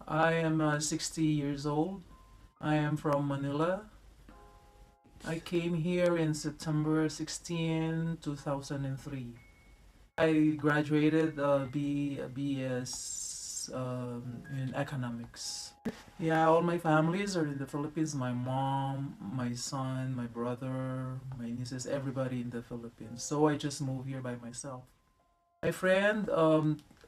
I am 60 years old. I am from Manila. I came here in September 16, 2003. I graduated BS in economics. Yeah, all my families are in the Philippines. My mom, my son, my brother, my nieces, everybody in the Philippines. So I just moved here by myself. My friend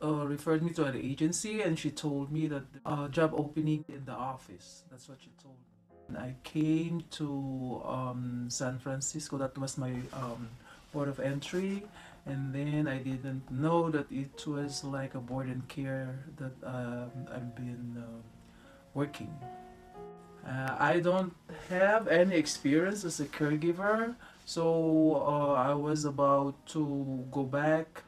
referred me to an agency and she told me that job opening in the office. That's what she told me. I came to San Francisco. That was my port of entry. And then I didn't know that it was like a board and care that I've been working. I don't have any experience as a caregiver, so I was about to go back.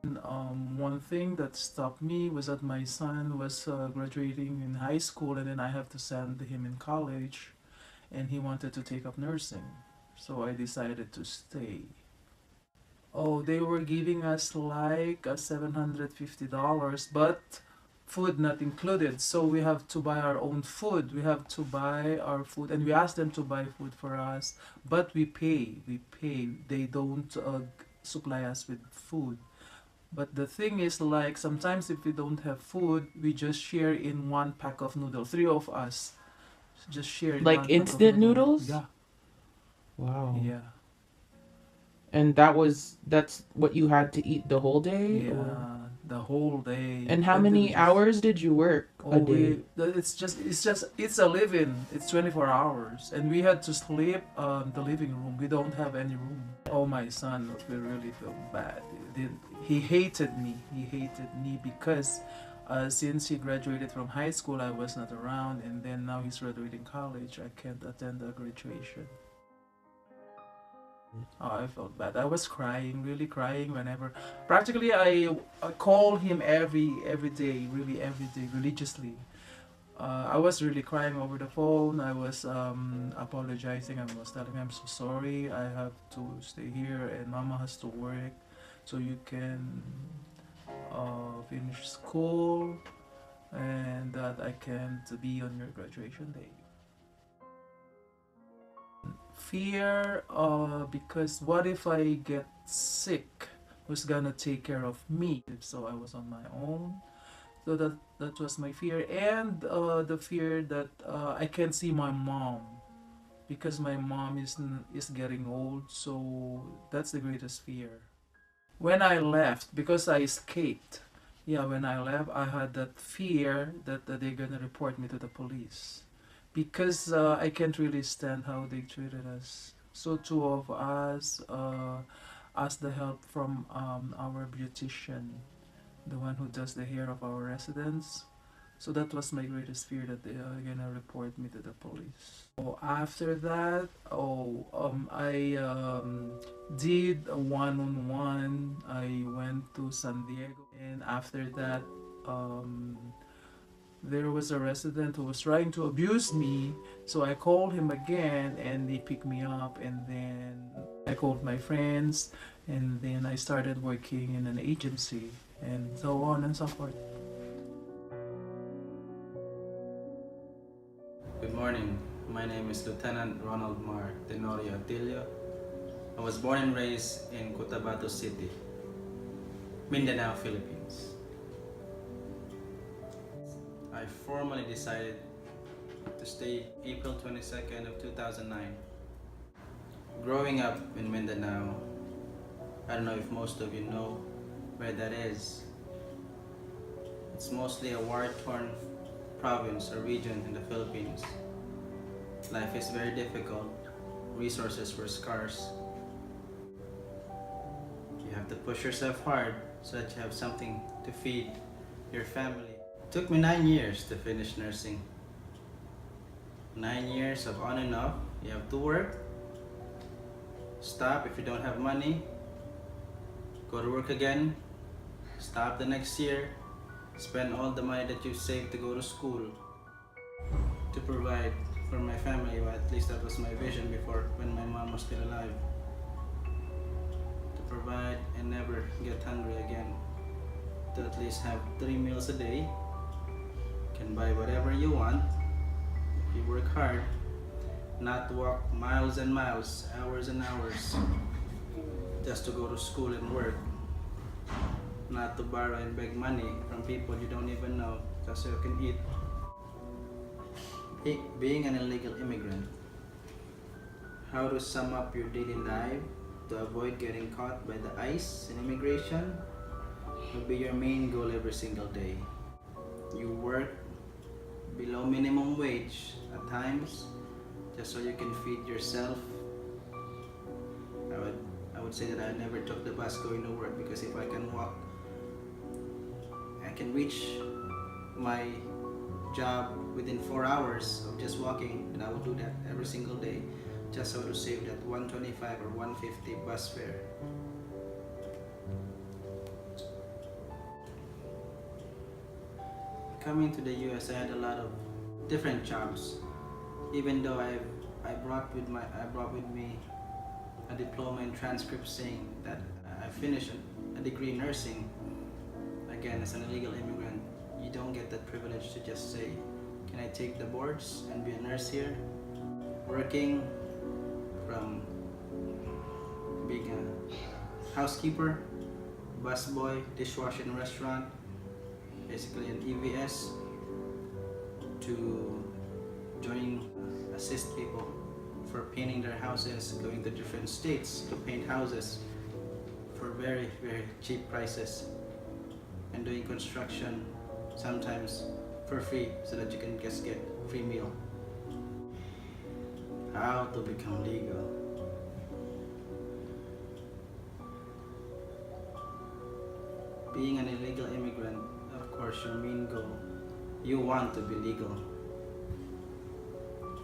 One thing that stopped me was that my son was graduating in high school, and then I have to send him in college, and he wanted to take up nursing, so I decided to stay. Oh, they were giving us like $750, but food not included. So we have to buy our own food. We have to buy our food, and we ask them to buy food for us, but we pay. We pay. They don't supply us with food. But the thing is, like, sometimes if we don't have food, we just share in one pack of noodles. Three of us just share in Like one pack of instant noodles. noodles? Yeah, Wow. yeah, And that's what you had to eat the whole day, or yeah. The whole day, and how and then we many just hours did you work a oh day? it's a living. It's 24 hours, and we had to sleep the living room. We don't have any room. Oh, my son, we really feel bad. He hated me. He hated me because since he graduated from high school, I was not around, and then now he's graduating college. I can't attend the graduation. Oh, I felt bad. I was crying, really crying whenever. Practically, I call him every day, really every day, religiously. I was really crying over the phone. I was apologizing. I was telling him I'm so sorry. I have to stay here, and Mama has to work, so you can finish school, and that I can't be on your graduation day. Fear, because what if I get sick? Who's gonna take care of me? So I was on my own. So that was my fear, and the fear that I can't see my mom because my mom is getting old. So that's the greatest fear. When I left, because I escaped, yeah, when I left, I had that fear that they're gonna report me to the police because I can't really stand how they treated us. So two of us asked the help from our beautician, the one who does the hair of our residents. So that was my greatest fear that they are gonna report me to the police. Oh, after that, I did a one-on-one. I went to San Diego, and after that, um, there was a resident who was trying to abuse me. So I called him again, and he picked me up, and then I called my friends, and then I started working in an agency, and so on and so forth. Good morning. My name is Lieutenant Ronald Mar Tenorio Atilio. I was born and raised in Cotabato City, Mindanao, Philippines. I formally decided to stay April 22nd of 2009. Growing up in Mindanao, I don't know if most of you know where that is. It's mostly a war-torn province or region in the Philippines. Life is very difficult, resources were scarce. You have to push yourself hard so that you have something to feed your family. It took me 9 years to finish nursing. 9 years of on and off. You have to work, stop if you don't have money, go to work again, stop the next year, spend all the money that you saved to go to school to provide for my family. Well, at least that was my vision before when my mom was still alive. To provide and never get hungry again. To at least have 3 meals a day can buy whatever you want if you work hard, not walk miles and miles, hours and hours just to go to school and work, not to borrow and beg money from people you don't even know just so you can eat. Being an illegal immigrant, how to sum up your daily life to avoid getting caught by the ICE in immigration will be your main goal every single day. You work below minimum wage at times just so you can feed yourself. I would say that I never took the bus going to work because if I can walk, I can reach my job within 4 hours of just walking, and I will do that every single day just so to save that 125 or 150 bus fare. Coming to the US, I had a lot of different jobs. Even though I brought with me a diploma and transcript saying that I finished a degree in nursing. Again, as an illegal immigrant, you don't get that privilege to just say, can I take the boards and be a nurse here? Working from being a housekeeper, busboy, dishwasher in a restaurant, basically an EVS, to joining assist people for painting their houses, going to different states to paint houses for very, very cheap prices, and doing construction sometimes for free so that you can just get free meal. How to become legal. Being an illegal immigrant, of course, your main goal, you want to be legal.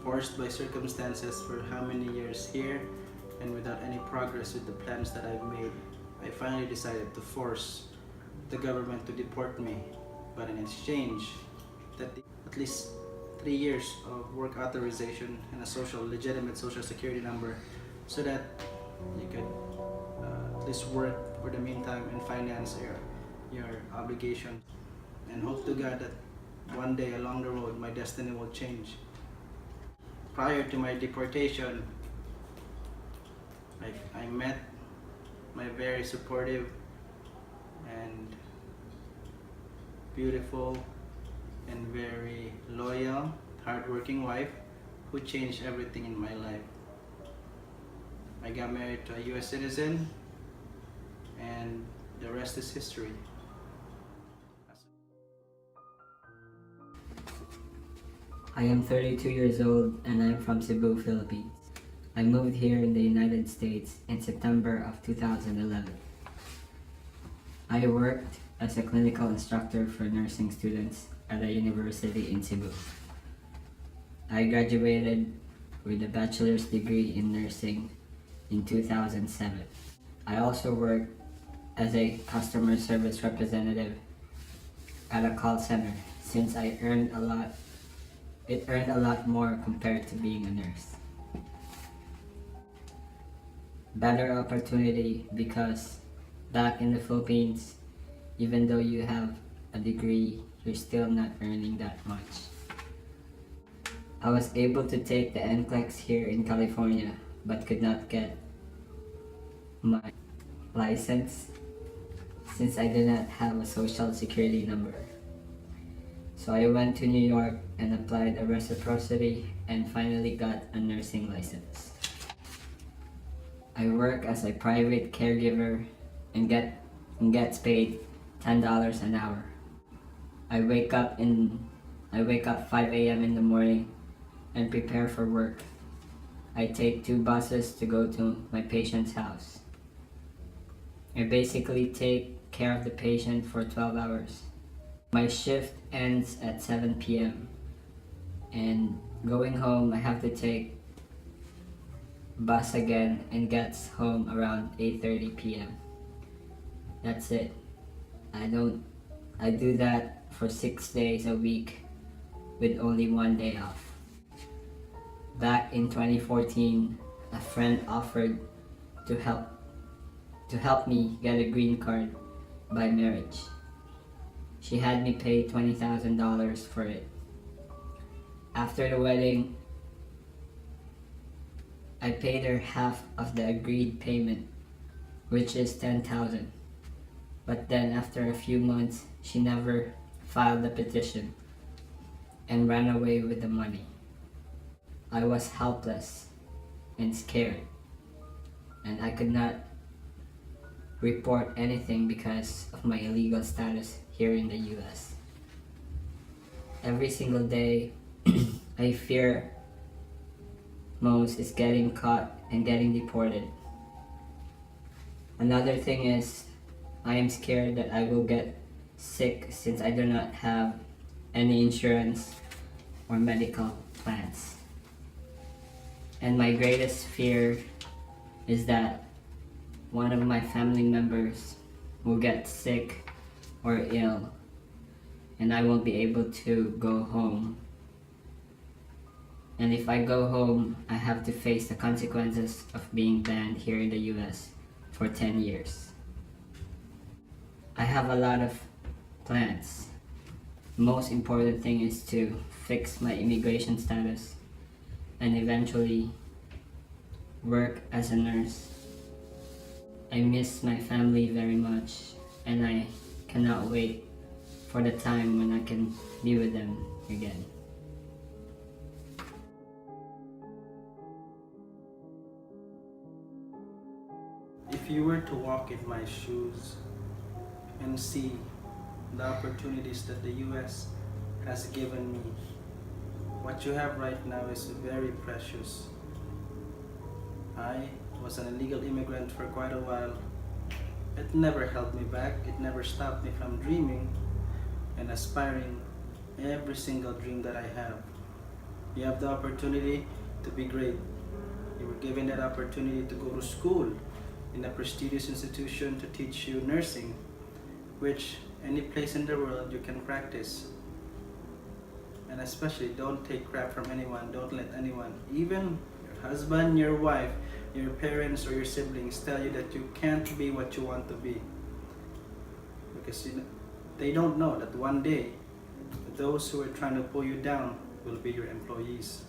Forced by circumstances for how many years here, and without any progress with the plans that I've made, I finally decided to force the government to deport me, but in exchange, that at least 3 years of work authorization and a legitimate social security number, so that you could at least work for the meantime and finance your obligation, and hope to God that one day along the road my destiny will change. Prior to my deportation, I met my very supportive and beautiful and very loyal, hardworking wife who changed everything in my life. I got married to a US citizen, and the rest is history. I am 32 years old and I am from Cebu, Philippines. I moved here in the United States in September of 2011. I worked as a clinical instructor for nursing students at a university in Cebu. I graduated with a bachelor's degree in nursing in 2007. I also worked as a customer service representative at a call center since it earned a lot more compared to being a nurse. Better opportunity because back in the Philippines, even though you have a degree, you're still not earning that much. I was able to take the NCLEX here in California, but could not get my license since I did not have a social security number. So I went to New York and applied a reciprocity and finally got a nursing license. I work as a private caregiver and gets paid $10 an hour. I wake up 5 a.m. in the morning and prepare for work. I take 2 buses to go to my patient's house. I basically take care of the patient for 12 hours. My shift ends at 7 p.m. and going home I have to take bus again and gets home around 8:30 p.m. That's it. I do that for 6 days a week with only 1 day off. Back in 2014, a friend offered to help me get a green card by marriage. She had me pay $20,000 for it. After the wedding, I paid her half of the agreed payment, which is $10,000. But then after a few months, she never filed the petition and ran away with the money. I was helpless and scared, and I could not report anything because of my illegal status here in the US. Every single day, I fear most is getting caught and getting deported. Another thing is, I am scared that I will get sick since I do not have any insurance or medical plans. And my greatest fear is that one of my family members will get sick or ill and I won't be able to go home. And if I go home, I have to face the consequences of being banned here in the US for 10 years. I have a lot of plans. Most important thing is to fix my immigration status and eventually work as a nurse. I miss my family very much and I cannot wait for the time when I can be with them again. If you were to walk in my shoes and see the opportunities that the US has given me, what you have right now is very precious. I was an illegal immigrant for quite a while. It never held me back. It never stopped me from dreaming and aspiring every single dream that I have. You have the opportunity to be great. You were given that opportunity to go to school in a prestigious institution to teach you nursing, which any place in the world you can practice. And especially don't take crap from anyone. Don't let anyone, even your husband, your wife, your parents or your siblings, tell you that you can't be what you want to be. Because they don't know that one day those who are trying to pull you down will be your employees.